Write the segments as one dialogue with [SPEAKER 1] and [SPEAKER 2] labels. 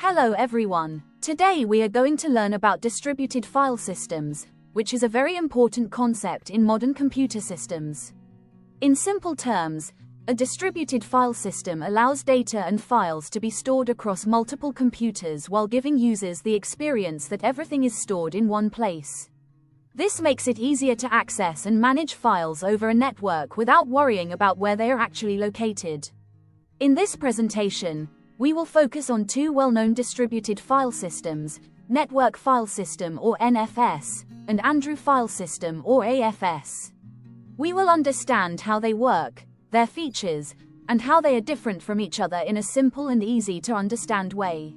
[SPEAKER 1] Hello everyone. Today we are going to learn about distributed file systems, which is a very important concept in modern computer systems. In simple terms, a distributed file system allows data and files to be stored across multiple computers while giving users the experience that everything is stored in one place. This makes it easier to access and manage files over a network without worrying about where they are actually located. In this presentation, we will focus on two well-known distributed file systems, Network File System or NFS, and Andrew File System or AFS. We will understand how they work, their features, and how they are different from each other in a simple and easy to understand way.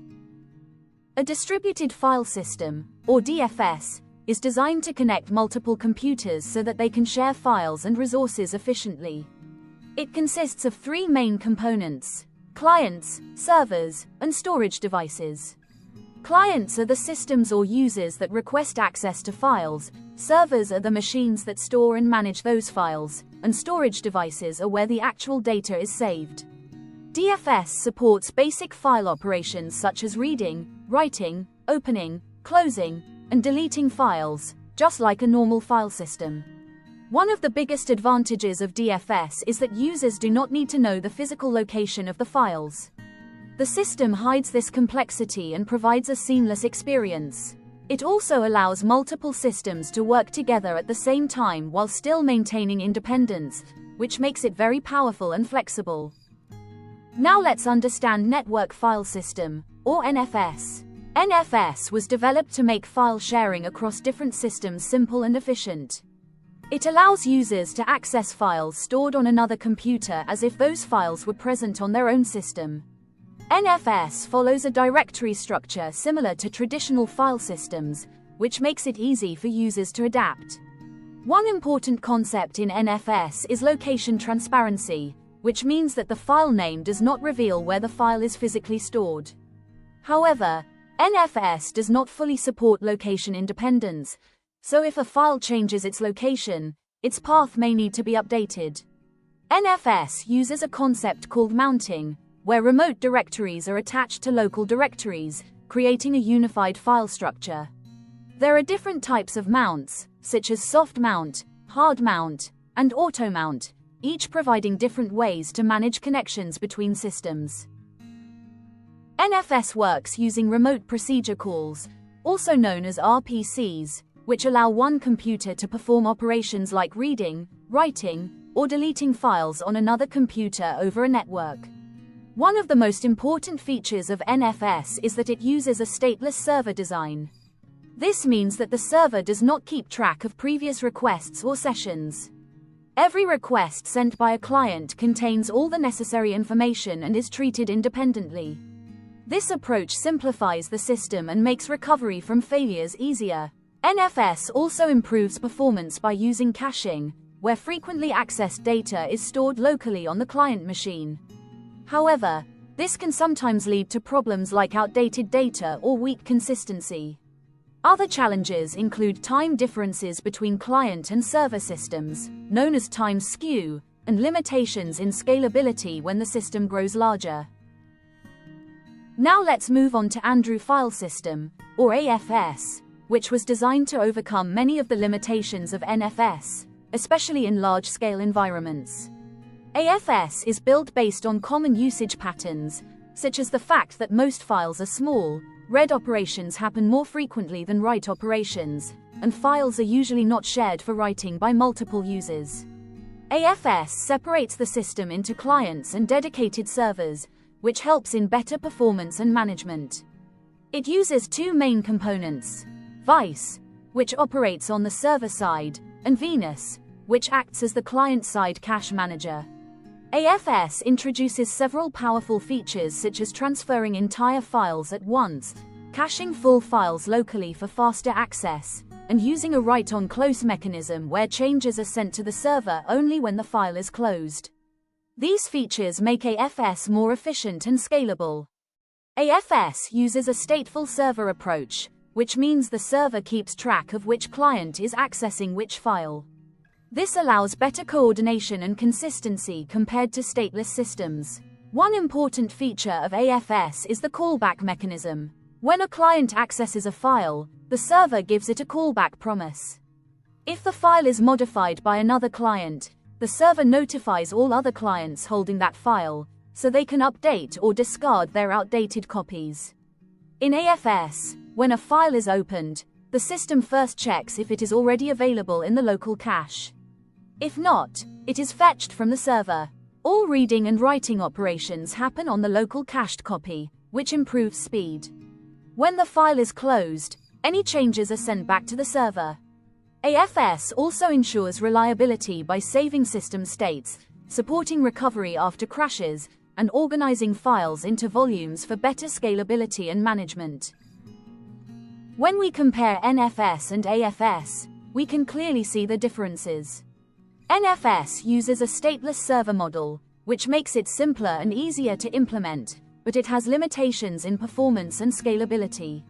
[SPEAKER 1] A distributed file system, or DFS, is designed to connect multiple computers so that they can share files and resources efficiently. It consists of three main components: clients, servers, and storage devices. Clients are the systems or users that request access to files, servers are the machines that store and manage those files, and storage devices are where the actual data is saved. DFS supports basic file operations such as reading, writing, opening, closing, and deleting files, just like a normal file system. One of the biggest advantages of DFS is that users do not need to know the physical location of the files. The system hides this complexity and provides a seamless experience. It also allows multiple systems to work together at the same time while still maintaining independence, which makes it very powerful and flexible. Now let's understand Network File System, or NFS. NFS was developed to make file sharing across different systems simple and efficient. It allows users to access files stored on another computer as if those files were present on their own system. NFS follows a directory structure similar to traditional file systems, which makes it easy for users to adapt. One important concept in NFS is location transparency, which means that the file name does not reveal where the file is physically stored. However, NFS does not fully support location independence, so if a file changes its location, its path may need to be updated. NFS uses a concept called mounting, where remote directories are attached to local directories, creating a unified file structure. There are different types of mounts, such as soft mount, hard mount, and auto mount, each providing different ways to manage connections between systems. NFS works using remote procedure calls, also known as RPCs, which allow one computer to perform operations like reading, writing, or deleting files on another computer over a network. One of the most important features of NFS is that it uses a stateless server design. This means that the server does not keep track of previous requests or sessions. Every request sent by a client contains all the necessary information and is treated independently. This approach simplifies the system and makes recovery from failures easier. NFS also improves performance by using caching, where frequently accessed data is stored locally on the client machine. However, this can sometimes lead to problems like outdated data or weak consistency. Other challenges include time differences between client and server systems, known as time skew, and limitations in scalability when the system grows larger. Now let's move on to Andrew File System, or AFS, which was designed to overcome many of the limitations of NFS, especially in large-scale environments. AFS is built based on common usage patterns, such as the fact that most files are small, read operations happen more frequently than write operations, and files are usually not shared for writing by multiple users. AFS separates the system into clients and dedicated servers, which helps in better performance and management. It uses two main components: Vice, which operates on the server side, and Venus, which acts as the client-side cache manager. AFS introduces several powerful features such as transferring entire files at once, caching full files locally for faster access, and using a write-on-close mechanism where changes are sent to the server only when the file is closed. These features make AFS more efficient and scalable. AFS uses a stateful server approach, which means the server keeps track of which client is accessing which file. This allows better coordination and consistency compared to stateless systems. One important feature of AFS is the callback mechanism. When a client accesses a file, the server gives it a callback promise. If the file is modified by another client, the server notifies all other clients holding that file, so they can update or discard their outdated copies. In AFS, when a file is opened, the system first checks if it is already available in the local cache. If not, it is fetched from the server. All reading and writing operations happen on the local cached copy, which improves speed. When the file is closed, any changes are sent back to the server. AFS also ensures reliability by saving system states, supporting recovery after crashes, and organizing files into volumes for better scalability and management. When we compare NFS and AFS, we can clearly see the differences. NFS uses a stateless server model, which makes it simpler and easier to implement, but it has limitations in performance and scalability.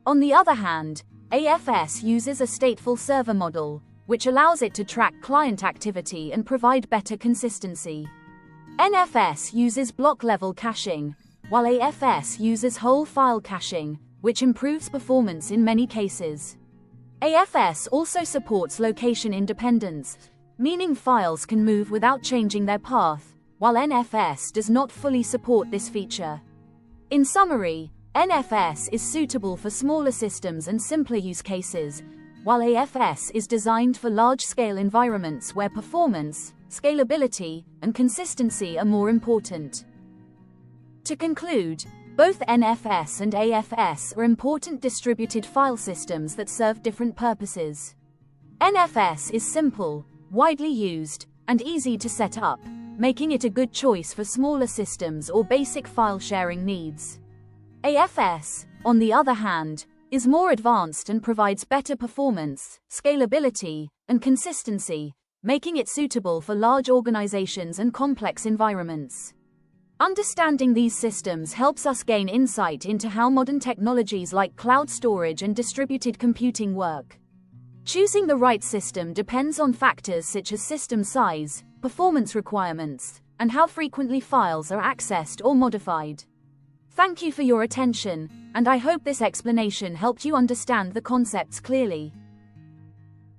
[SPEAKER 1] On the other hand, AFS uses a stateful server model, which allows it to track client activity and provide better consistency. NFS uses block-level caching, while AFS uses whole file caching, which improves performance in many cases. AFS also supports location independence, meaning files can move without changing their path, while NFS does not fully support this feature. In summary, NFS is suitable for smaller systems and simpler use cases, while AFS is designed for large-scale environments where performance, scalability, and consistency are more important. To conclude, both NFS and AFS are important distributed file systems that serve different purposes. NFS is simple, widely used, and easy to set up, making it a good choice for smaller systems or basic file sharing needs. AFS, on the other hand, is more advanced and provides better performance, scalability, and consistency, making it suitable for large organizations and complex environments. Understanding these systems helps us gain insight into how modern technologies like cloud storage and distributed computing work. Choosing the right system depends on factors such as system size, performance requirements, and how frequently files are accessed or modified. Thank you for your attention, and I hope this explanation helped you understand the concepts clearly.